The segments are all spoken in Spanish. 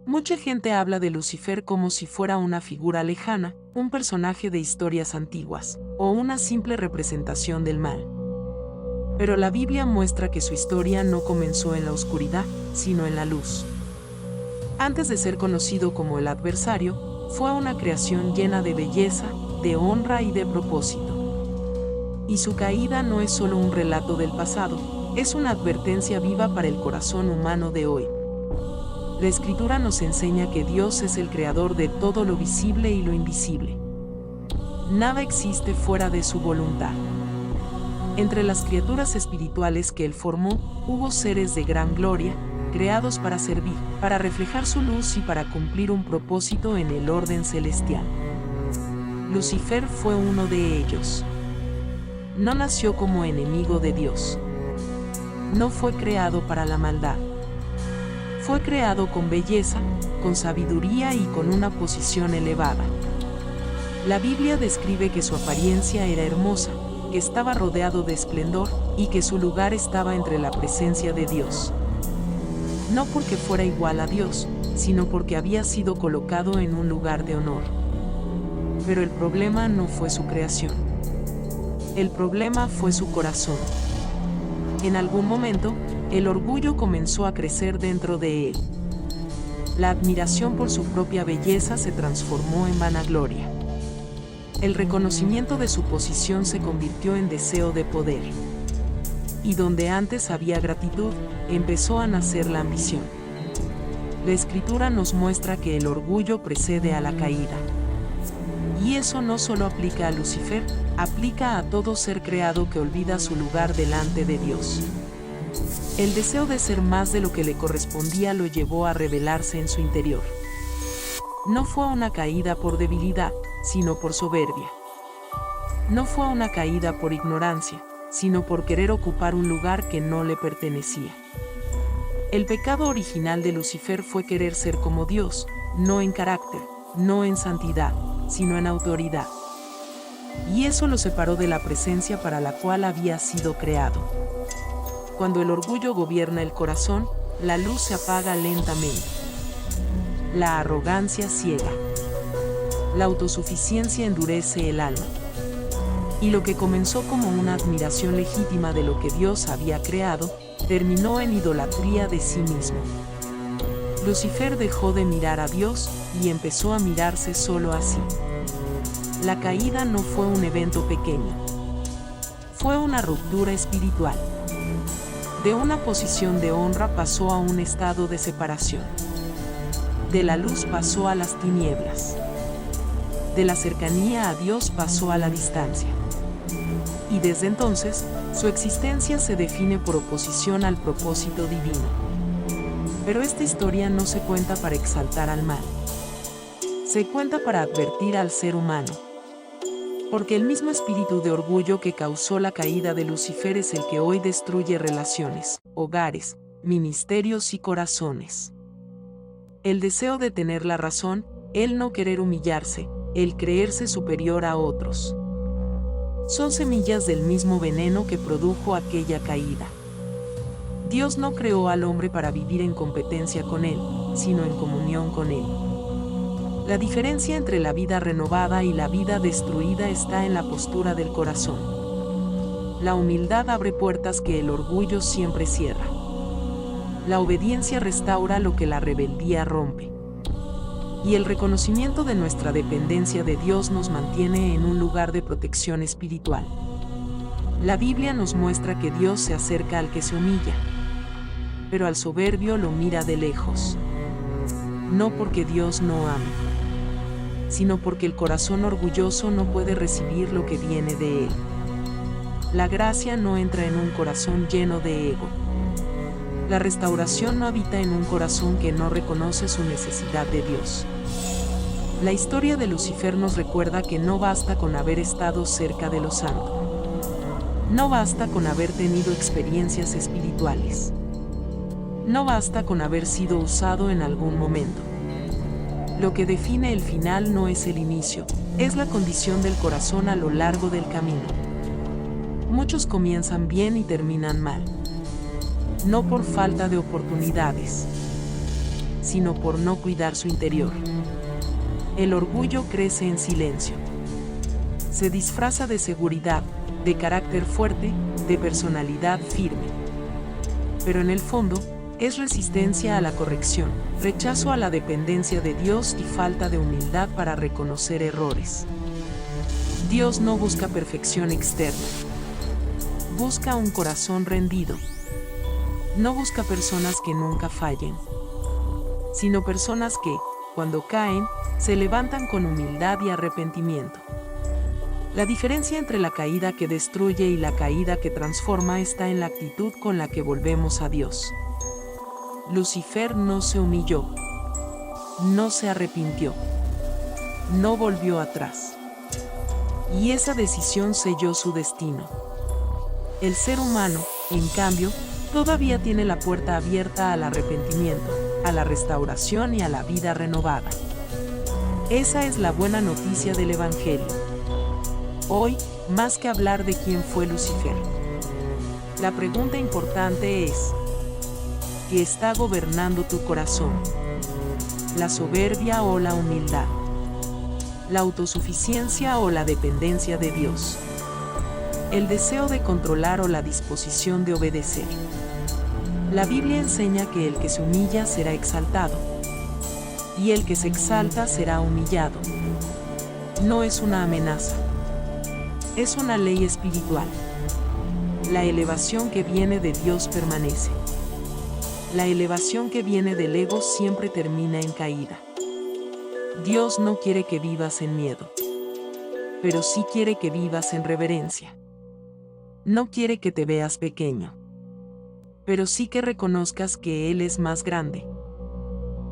Mucha gente habla de Lucifer como si fuera una figura lejana, un personaje de historias antiguas, o una simple representación del mal. Pero la Biblia muestra que su historia no comenzó en la oscuridad, sino en la luz. Antes de ser conocido como el adversario, fue una creación llena de belleza, de honra y de propósito. Y su caída no es solo un relato del pasado, es una advertencia viva para el corazón humano de hoy. La Escritura nos enseña que Dios es el creador de todo lo visible y lo invisible. Nada existe fuera de su voluntad. Entre las criaturas espirituales que Él formó, hubo seres de gran gloria, creados para servir, para reflejar su luz y para cumplir un propósito en el orden celestial. Lucifer fue uno de ellos. No nació como enemigo de Dios. No fue creado para la maldad. Fue creado con belleza, con sabiduría y con una posición elevada. La Biblia describe que su apariencia era hermosa, que estaba rodeado de esplendor y que su lugar estaba entre la presencia de Dios. No porque fuera igual a Dios, sino porque había sido colocado en un lugar de honor. Pero el problema no fue su creación. El problema fue su corazón. En algún momento, el orgullo comenzó a crecer dentro de él. La admiración por su propia belleza se transformó en vanagloria. El reconocimiento de su posición se convirtió en deseo de poder. Y donde antes había gratitud, empezó a nacer la ambición. La Escritura nos muestra que el orgullo precede a la caída. Y eso no solo aplica a Lucifer, aplica a todo ser creado que olvida su lugar delante de Dios. El deseo de ser más de lo que le correspondía lo llevó a rebelarse en su interior. No fue una caída por debilidad, sino por soberbia. No fue una caída por ignorancia, sino por querer ocupar un lugar que no le pertenecía. El pecado original de Lucifer fue querer ser como Dios, no en carácter, no en santidad, sino en autoridad. Y eso lo separó de la presencia para la cual había sido creado. Cuando el orgullo gobierna el corazón, la luz se apaga lentamente. La arrogancia ciega. La autosuficiencia endurece el alma. Y lo que comenzó como una admiración legítima de lo que Dios había creado, terminó en idolatría de sí mismo. Lucifer dejó de mirar a Dios y empezó a mirarse solo a sí. La caída no fue un evento pequeño. Fue una ruptura espiritual. De una posición de honra pasó a un estado de separación. De la luz pasó a las tinieblas. De la cercanía a Dios pasó a la distancia. Y desde entonces, su existencia se define por oposición al propósito divino. Pero esta historia no se cuenta para exaltar al mal. Se cuenta para advertir al ser humano. Porque el mismo espíritu de orgullo que causó la caída de Lucifer es el que hoy destruye relaciones, hogares, ministerios y corazones. El deseo de tener la razón, el no querer humillarse, el creerse superior a otros. Son semillas del mismo veneno que produjo aquella caída. Dios no creó al hombre para vivir en competencia con él, sino en comunión con él. La diferencia entre la vida renovada y la vida destruida está en la postura del corazón. La humildad abre puertas que el orgullo siempre cierra. La obediencia restaura lo que la rebeldía rompe. Y el reconocimiento de nuestra dependencia de Dios nos mantiene en un lugar de protección espiritual. La Biblia nos muestra que Dios se acerca al que se humilla, pero al soberbio lo mira de lejos. No porque Dios no ame, sino porque el corazón orgulloso no puede recibir lo que viene de él. La gracia no entra en un corazón lleno de ego. La restauración no habita en un corazón que no reconoce su necesidad de Dios. La historia de Lucifer nos recuerda que no basta con haber estado cerca de lo santo. No basta con haber tenido experiencias espirituales. No basta con haber sido usado en algún momento. Lo que define el final no es el inicio, es la condición del corazón a lo largo del camino. Muchos comienzan bien y terminan mal. No por falta de oportunidades, sino por no cuidar su interior. El orgullo crece en silencio. Se disfraza de seguridad, de carácter fuerte, de personalidad firme. Pero en el fondo, es resistencia a la corrección, rechazo a la dependencia de Dios y falta de humildad para reconocer errores. Dios no busca perfección externa. Busca un corazón rendido. No busca personas que nunca fallen, sino personas que, cuando caen, se levantan con humildad y arrepentimiento. La diferencia entre la caída que destruye y la caída que transforma está en la actitud con la que volvemos a Dios. Lucifer no se humilló, no se arrepintió, no volvió atrás. Y esa decisión selló su destino. El ser humano, en cambio, todavía tiene la puerta abierta al arrepentimiento, a la restauración y a la vida renovada. Esa es la buena noticia del Evangelio. Hoy, más que hablar de quién fue Lucifer, la pregunta importante es: ¿qué está gobernando tu corazón? ¿La soberbia o la humildad? ¿La autosuficiencia o la dependencia de Dios? ¿El deseo de controlar o la disposición de obedecer? La Biblia enseña que el que se humilla será exaltado, y el que se exalta será humillado. No es una amenaza, es una ley espiritual. La elevación que viene de Dios permanece. La elevación que viene del ego siempre termina en caída. Dios no quiere que vivas en miedo, pero sí quiere que vivas en reverencia. No quiere que te veas pequeño, pero sí que reconozcas que Él es más grande.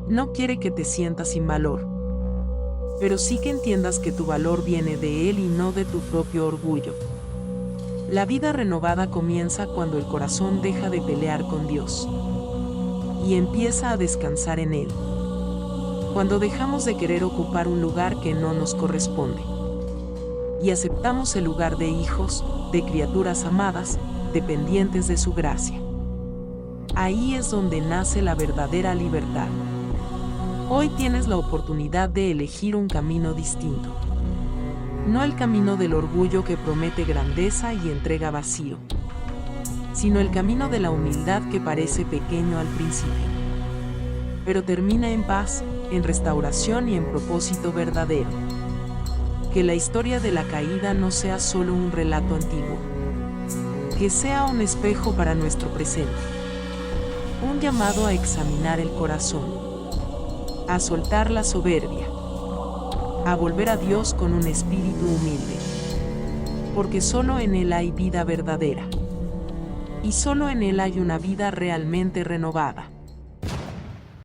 No quiere que te sientas sin valor, pero sí que entiendas que tu valor viene de Él y no de tu propio orgullo. La vida renovada comienza cuando el corazón deja de pelear con Dios y empieza a descansar en Él. Cuando dejamos de querer ocupar un lugar que no nos corresponde y aceptamos el lugar de hijos, de criaturas amadas, dependientes de su gracia. Ahí es donde nace la verdadera libertad. Hoy tienes la oportunidad de elegir un camino distinto. No el camino del orgullo que promete grandeza y entrega vacío, sino el camino de la humildad que parece pequeño al principio, pero termina en paz, en restauración y en propósito verdadero. Que la historia de la caída no sea solo un relato antiguo, que sea un espejo para nuestro presente, un llamado a examinar el corazón, a soltar la soberbia, a volver a Dios con un espíritu humilde, porque solo en Él hay vida verdadera, y solo en Él hay una vida realmente renovada.